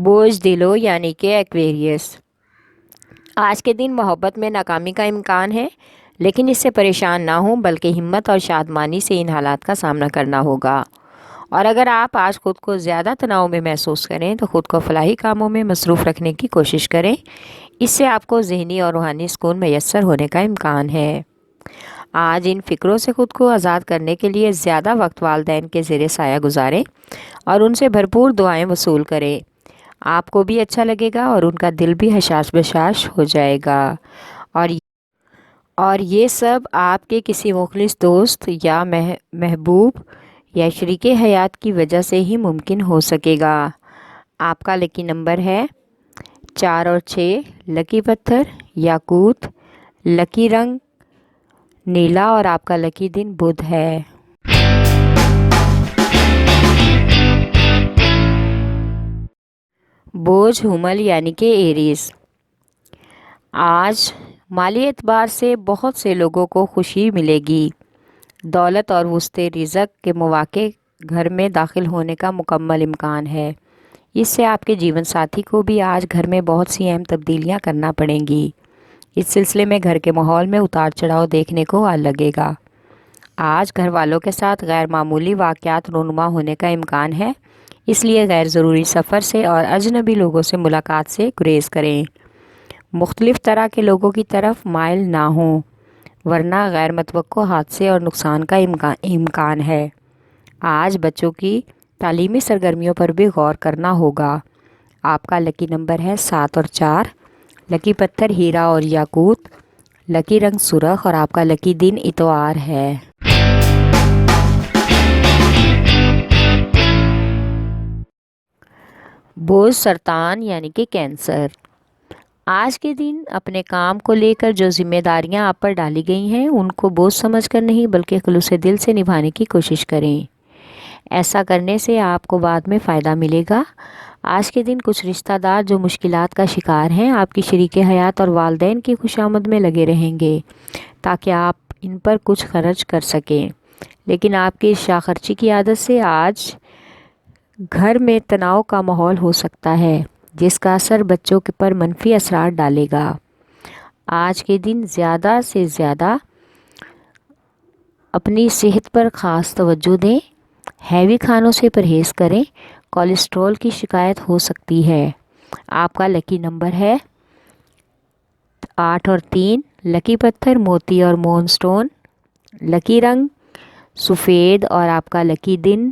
بوجھ دلو یعنی کہ ایکویریس۔ آج کے دن محبت میں ناکامی کا امکان ہے، لیکن اس سے پریشان نہ ہوں بلکہ ہمت اور شادمانی سے ان حالات کا سامنا کرنا ہوگا۔ اور اگر آپ آج خود کو زیادہ تناؤ میں محسوس کریں تو خود کو فلاحی کاموں میں مصروف رکھنے کی کوشش کریں، اس سے آپ کو ذہنی اور روحانی سکون میسر ہونے کا امکان ہے۔ آج ان فکروں سے خود کو آزاد کرنے کے لیے زیادہ وقت والدین کے زیر سایہ گزاریں اور ان سے بھرپور دعائیں وصول کریں۔ آپ کو بھی اچھا لگے گا اور ان کا دل بھی حشاش بشاش ہو جائے گا، اور یہ سب آپ کے کسی مخلص دوست یا محبوب یا شریک حیات کی وجہ سے ہی ممکن ہو سکے گا۔ آپ کا لکی نمبر ہے 4 اور 6، لکی پتھر یاقوت، لکی رنگ نیلا اور آپ کا لکی دن بدھ ہے۔ بوجھ حمل یعنی کہ ایریز۔ آج مالی اعتبار سے بہت سے لوگوں کو خوشی ملے گی۔ دولت اور وسط رزق کے مواقع گھر میں داخل ہونے کا مکمل امکان ہے۔ اس سے آپ کے جیون ساتھی کو بھی آج گھر میں بہت سی اہم تبدیلیاں کرنا پڑیں گی۔ اس سلسلے میں گھر کے ماحول میں اتار چڑھاؤ دیکھنے کو لگے گا۔ آج گھر والوں کے ساتھ غیر معمولی واقعات رونما ہونے کا امکان ہے، اس لیے غیر ضروری سفر سے اور اجنبی لوگوں سے ملاقات سے گریز کریں۔ مختلف طرح کے لوگوں کی طرف مائل نہ ہوں، ورنہ غیر متوقع حادثے اور نقصان کا امکان ہے۔ آج بچوں کی تعلیمی سرگرمیوں پر بھی غور کرنا ہوگا۔ آپ کا لکی نمبر ہے 7 اور 4، لکی پتھر ہیرا اور یاقوت، لکی رنگ سرخ اور آپ کا لکی دن اتوار ہے۔ بوجھ سرطان یعنی کہ کینسر۔ آج کے دن اپنے کام کو لے کر جو ذمہ داریاں آپ پر ڈالی گئی ہیں ان کو بوجھ سمجھ کر نہیں بلکہ خلوص دل سے نبھانے کی کوشش کریں۔ ایسا کرنے سے آپ کو بعد میں فائدہ ملے گا۔ آج کے دن کچھ رشتہ دار جو مشکلات کا شکار ہیں آپ کی شریک حیات اور والدین کی خوشامد میں لگے رہیں گے تاکہ آپ ان پر کچھ خرچ کر سکیں، لیکن آپ کی شاہ خرچی کی عادت سے آج گھر میں تناؤ کا ماحول ہو سکتا ہے جس کا اثر بچوں کے پر منفی اثرات ڈالے گا۔ آج کے دن زیادہ سے زیادہ اپنی صحت پر خاص توجہ دیں، ہیوی کھانوں سے پرہیز کریں، کولیسٹرول کی شکایت ہو سکتی ہے۔ آپ کا لکی نمبر ہے 8 اور 3، لکی پتھر موتی اور مون سٹون، لکی رنگ سفید اور آپ کا لکی دن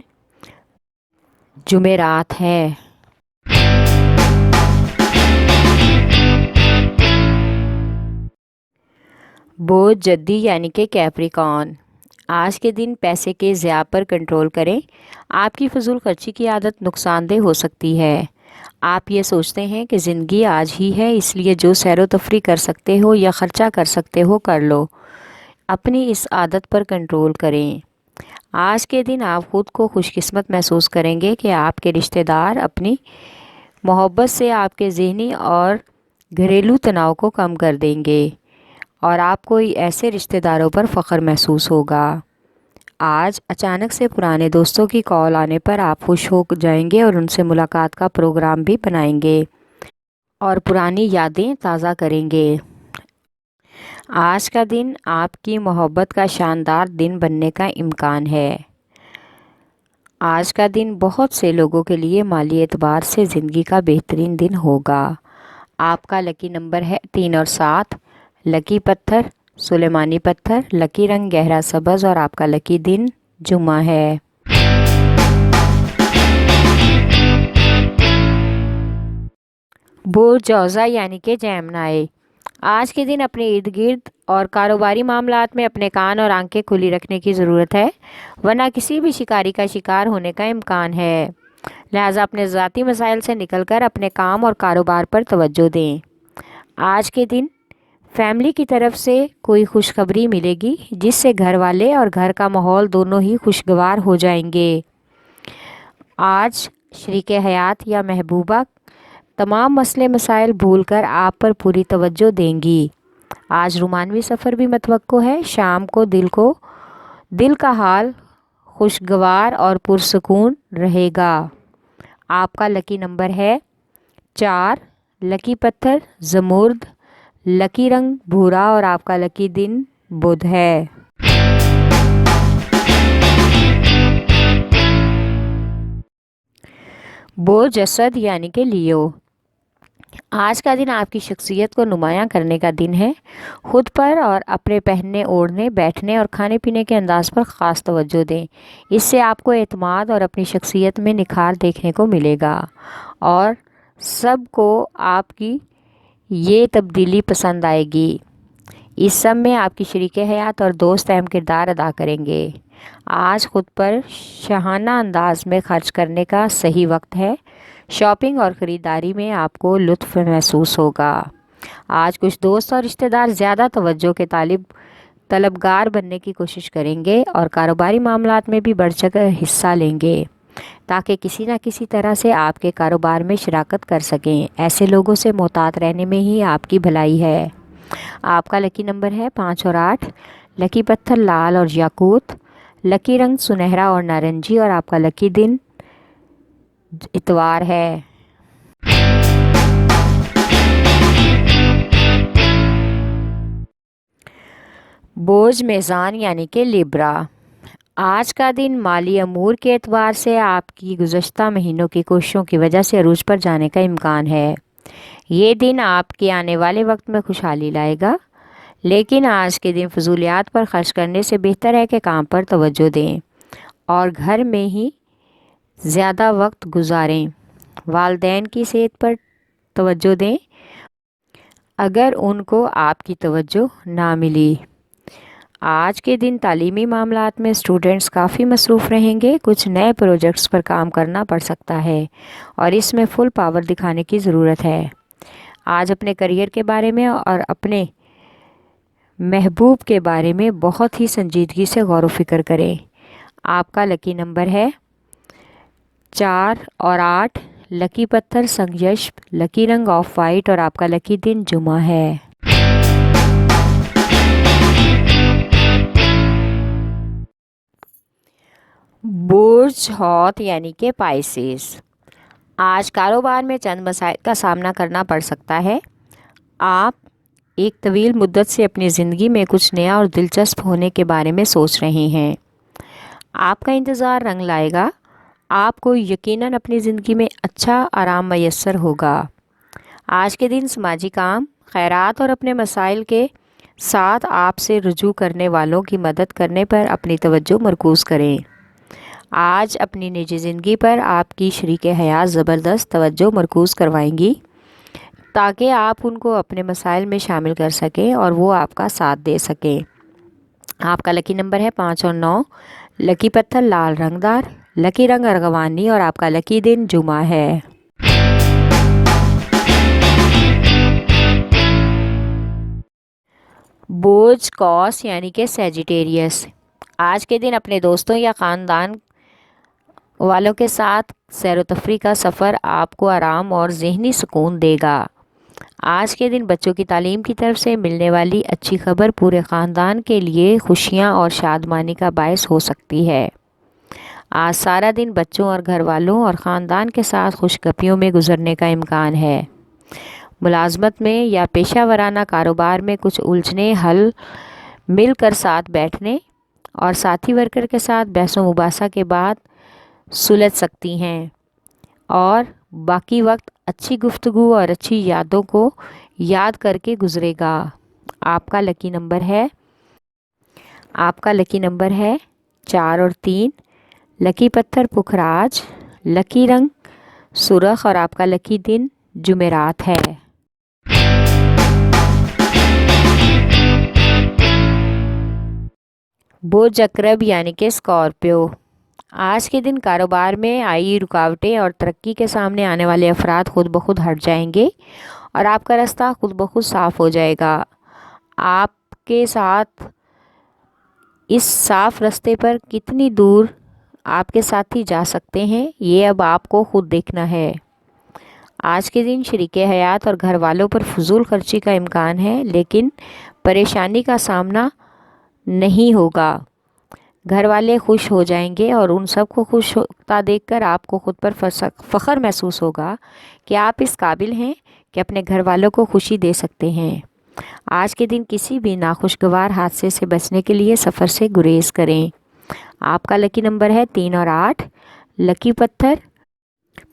جمعرات ہے۔ بوجھ جدی یعنی کہ کیپریکارن۔ آج کے دن پیسے کے ضیاع پر کنٹرول کریں۔ آپ کی فضول خرچی کی عادت نقصان دہ ہو سکتی ہے۔ آپ یہ سوچتے ہیں کہ زندگی آج ہی ہے، اس لیے جو سیر و تفریح کر سکتے ہو یا خرچہ کر سکتے ہو کر لو۔ اپنی اس عادت پر کنٹرول کریں۔ آج کے دن آپ خود کو خوش قسمت محسوس کریں گے کہ آپ کے رشتہ دار اپنی محبت سے آپ کے ذہنی اور گھریلو تناؤ کو کم کر دیں گے، اور آپ کو ایسے رشتہ داروں پر فخر محسوس ہوگا۔ آج اچانک سے پرانے دوستوں کی کال آنے پر آپ خوش ہو جائیں گے اور ان سے ملاقات کا پروگرام بھی بنائیں گے اور پرانی یادیں تازہ کریں گے۔ آج کا دن آپ کی محبت کا شاندار دن بننے کا امکان ہے۔ آج کا دن بہت سے لوگوں کے لیے مالی اعتبار سے زندگی کا بہترین دن ہوگا۔ آپ کا لکی نمبر ہے 3 اور 7، لکی پتھر سلیمانی پتھر، لکی رنگ گہرا سبز اور آپ کا لکی دن جمعہ ہے۔ بوجھ جوزا یعنی کہ جیمنائی۔ آج کے دن اپنے ارد گرد اور کاروباری معاملات میں اپنے کان اور آنکھیں کھلی رکھنے کی ضرورت ہے، ورنہ کسی بھی شکاری کا شکار ہونے کا امکان ہے۔ لہٰذا اپنے ذاتی مسائل سے نکل کر اپنے کام اور کاروبار پر توجہ دیں۔ آج کے دن فیملی کی طرف سے کوئی خوشخبری ملے گی جس سے گھر والے اور گھر کا ماحول دونوں ہی خوشگوار ہو جائیں گے۔ آج شریک حیات یا محبوبہ تمام مسئلے مسائل بھول کر آپ پر پوری توجہ دیں گی۔ آج رومانوی سفر بھی متوقع ہے۔ شام کو دل کا حال خوشگوار اور پرسکون رہے گا۔ آپ کا لکی نمبر ہے 4 लकी पत्थर जमुर्द, लकी रंग भूरा और आपका लकी दिन बुध है। बुध असद यानी कि लियो, आज का दिन आपकी शख्सियत को नुमायां करने का दिन है। खुद पर और अपने पहनने ओढ़ने बैठने और खाने पीने के अंदाज पर ख़ास तवज्जो दें। इससे आपको एतमाद और अपनी शख्सियत में निखार देखने को मिलेगा और सबको आपकी ये तब्दीली पसंद आएगी। इस सब में आपकी शरीके हयात और दोस्त अहम किरदार अदा करेंगे। आज खुद पर शाहाना अंदाज में खर्च करने का सही वक्त है। शॉपिंग और ख़रीदारी में आपको लुत्फ़ महसूस होगा। आज कुछ दोस्त और रिश्तेदार ज़्यादा तवज्जो के तलबगार बनने की कोशिश करेंगे और कारोबारी मामलात में भी बढ़ चढ़कर हिस्सा लेंगे ताकि किसी न किसी तरह से आपके कारोबार में शराकत कर सकें। ऐसे लोगों से मोहतात रहने में ही आपकी भलाई है। आपका लकी नंबर है 5 और 8, लकी पत्थर लाल और याकूत, लकी रंग सुनहरा और नारंगी और आपका लकी दिन इतवार है। बोझ मेज़ान यानी कि लिब्रा, आज का दिन माली अमूर के एतबार से आपकी गुज़श्ता महीनों की कोशिशों की वजह से अरूज पर जाने का इम्कान है। ये दिन आपके आने वाले वक्त में खुशहाली लाएगा, लेकिन आज के दिन फजूलियात पर खर्च करने से बेहतर है कि काम पर तवज्जो दें और घर में ही ज़्यादा वक्त गुजारें। वालिदैन की सेहत पर तवज्जो दें अगर उनको आपकी तवज्जो ना मिली। आज के दिन तालीमी मामलात में स्टूडेंट्स काफ़ी मसरूफ़ रहेंगे। कुछ नए प्रोजेक्ट्स पर काम करना पड़ सकता है और इसमें फुल पावर दिखाने की ज़रूरत है। आज अपने करियर के बारे में और अपने महबूब के बारे में बहुत ही संजीदगी से गौर व फिक्र करें। आपका लकी नंबर है 4 और 8, लकी पत्थर संगयश, लकी रंग ऑफ वाइट और आपका लकी दिन जुमा है। बुर्ज हौत यानी कि पाइसेस, आज कारोबार में चंद मसाइल का सामना करना पड़ सकता है। आप एक तवील मुद्दत से अपनी ज़िंदगी में कुछ नया और दिलचस्प होने के बारे में सोच रहे हैं। आपका इंतज़ार रंग लाएगा। आपको यकीनन अपनी ज़िंदगी में अच्छा आराम मैसर होगा। आज के दिन समाजी काम, खैरात और अपने मसाइल के साथ आपसे रुजू करने वालों की मदद करने पर अपनी तवज्जो मरकूज़ करें। आज अपनी निजी ज़िंदगी पर आपकी शरीके हयात ज़बरदस्त तवज्जो मरकूज़ करवाएंगी ताकि आप उनको अपने मसाइल में शामिल कर सकें और वो आपका साथ दे सकें। आपका लकी नंबर है 5 और 9, लकी पत्थर लाल रंगदार, लकी रंग अर्गवानी और आपका लकी दिन जुमा है। बोझ कौस यानी कि सैजिटेरियस, आज के दिन अपने दोस्तों या ख़ानदान वालों के साथ सैर व तफरी का सफ़र आपको आराम और ज़हनी सुकून देगा। आज के दिन बच्चों की तालीम की तरफ से मिलने वाली अच्छी खबर पूरे ख़ानदान के लिए खुशियां और शादमानी का बायस हो सकती है। आज सारा दिन बच्चों और घर वालों और ख़ानदान के साथ खुशगपियों में गुजरने का इम्कान है। मुलाजमत में या पेशा वराना कारोबार में कुछ उलझने हल मिलकर साथ बैठने और साथी वर्कर के साथ बहसों मुबासा के बाद सुलझ सकती हैं और बाकी वक्त अच्छी गुफ्तगू और अच्छी यादों को याद करके गुजरेगा। आपका लकी नंबर है 4 और 3, लकी पत्थर पुखराज, लकी रंग सुरख और आपका लकी दिन जुमेरात है। बोझ अकरब यानी कि स्कॉर्पियो, आज के दिन कारोबार में आई रुकावटें और तरक्की के सामने आने वाले अफराद खुद ब खुद हट जाएंगे और आपका रास्ता खुद ब खुद साफ़ हो जाएगा। आपके साथ इस साफ़ रास्ते पर कितनी दूर आपके साथी जा सकते हैं, ये अब आपको खुद देखना है। आज के दिन शरीके हयात और घर वालों पर फजूल खर्ची का इम्कान है, लेकिन परेशानी का सामना नहीं होगा। घर वाले खुश हो जाएंगे और उन सब को खुश होता देखकर आपको खुद पर फ़ख्र महसूस होगा कि आप इस काबिल हैं कि अपने घर वालों को खुशी दे सकते हैं। आज के दिन किसी भी नाखुशगवार हादसे से बचने के लिए सफ़र से गुरेज करें। आपका लकी नंबर है 3 और 8। लकी पत्थर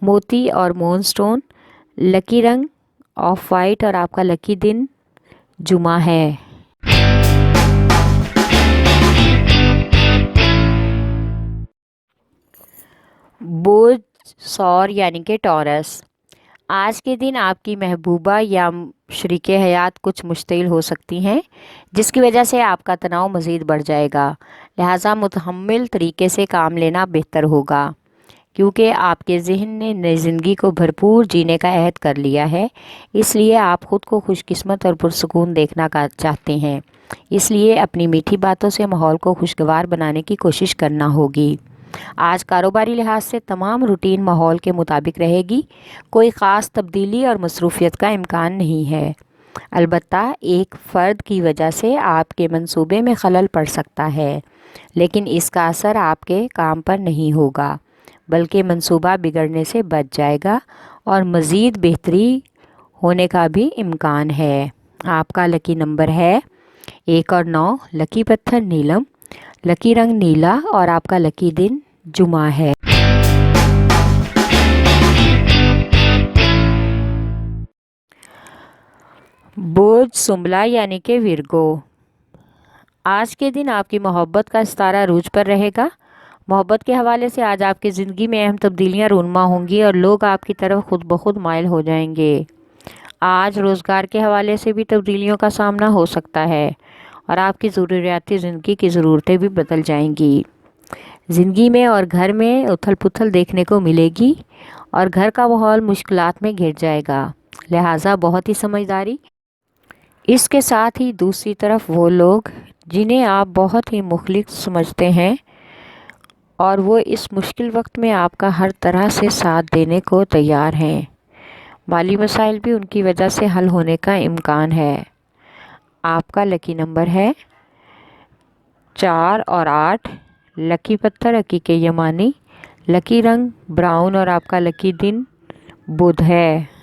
मोती और मून स्टोन। लकी रंग ऑफ वाइट और आपका लकी दिन जुमा है। बुध सौर यानी कि टॉरस। आज के दिन आपकी महबूबा या शरीके हयात कुछ मुश्तिल हो सकती हैं, जिसकी वजह से आपका तनाव मज़ीद बढ़ जाएगा। लिहाजा मुतहम्मिल तरीके से काम लेना बेहतर होगा, क्योंकि आपके ज़हन ने नई ज़िंदगी को भरपूर जीने का अहद कर लिया है। इसलिए आप ख़ुद को खुशकिस्मत और पुरसकून देखना चाहते हैं। इसलिए अपनी मीठी बातों से माहौल को खुशगवार बनाने की कोशिश करना होगी। आज कारोबारी लिहाज से तमाम रूटीन माहौल के मुताबिक रहेगी। कोई ख़ास तब्दीली और मसरूफियत का इम्कान नहीं है। अलबत्ता एक फ़र्द की वजह से आपके मंसूबे में खलल पड़ सकता है, लेकिन इसका असर आपके काम पर नहीं होगा, बल्कि मंसूबा बिगड़ने से बच जाएगा और मज़ीद बेहतरी होने का भी इम्कान है। आपका लकी नंबर है 1 और 9। लकी पत्थर नीलम। लकी रंग नीला और आपका लकी दिन जुमा है। बुध सुंबला यानी कि विरगो। आज के दिन आपकी मोहब्बत का सितारा रूज पर रहेगा। मोहब्बत के हवाले से आज आपकी ज़िंदगी में अहम तब्दीलियां रूनुमा होंगी और लोग आपकी तरफ खुद ब खुद माइल हो जाएंगे। आज रोज़गार के हवाले से भी तब्दीलियों का सामना हो सकता है और आपकी ज़रूरियाती ज़िंदगी की ज़रूरतें भी बदल जाएंगी। ज़िंदगी में और घर में उथल पुथल देखने को मिलेगी और घर का माहौल मुश्किलात में घिर जाएगा। लिहाजा बहुत ही समझदारी। इसके साथ ही दूसरी तरफ वो लोग जिन्हें आप बहुत ही मुखलिस समझते हैं और वो इस मुश्किल वक्त में आपका हर तरह से साथ देने को तैयार हैं। माली मसाइल भी उनकी वजह से हल होने का इम्कान है। आपका लकी नंबर है 4 और 8। लकी पत्थर हकीके यमानी। लकी रंग ब्राउन और आपका लकी दिन बुध है।